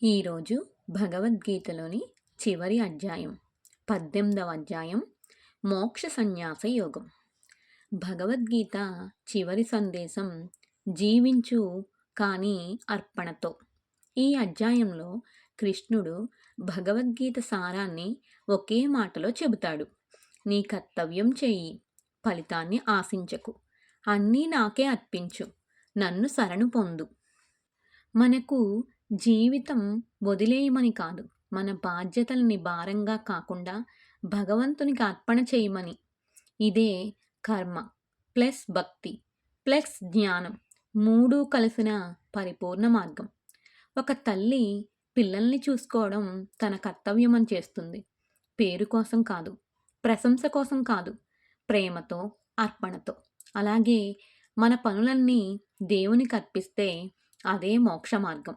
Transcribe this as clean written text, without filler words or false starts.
ఈరోజు భగవద్గీతలోని చివరి అధ్యాయం 18వ అధ్యాయం మోక్ష సన్యాస యోగం. భగవద్గీత చివరి సందేశం జీవించు కానీ అర్పణతో. ఈ అధ్యాయంలో కృష్ణుడు భగవద్గీత సారాన్ని ఒకే మాటలో చెబుతాడు. నీ కర్తవ్యం చెయ్యి, ఫలితాన్ని ఆశించకు, అన్నీ నాకే అర్పించు, నన్ను శరణు పొందు. మనకు జీవితం వదిలేయమని కాదు, మన బాధ్యతల్ని భారంగా కాకుండా భగవంతునికి అర్పణ చేయమని. ఇదే కర్మ ప్లస్ భక్తి ప్లస్ జ్ఞానం మూడు కలిసిన పరిపూర్ణ మార్గం. ఒక తల్లి పిల్లల్ని చూసుకోవడం తన కర్తవ్యం అని చేస్తుంది. పేరు కోసం కాదు, ప్రశంస కోసం కాదు, ప్రేమతో, అర్పణతో. అలాగే మన పనులన్నీ దేవునికి అర్పిస్తే అదే మోక్ష మార్గం.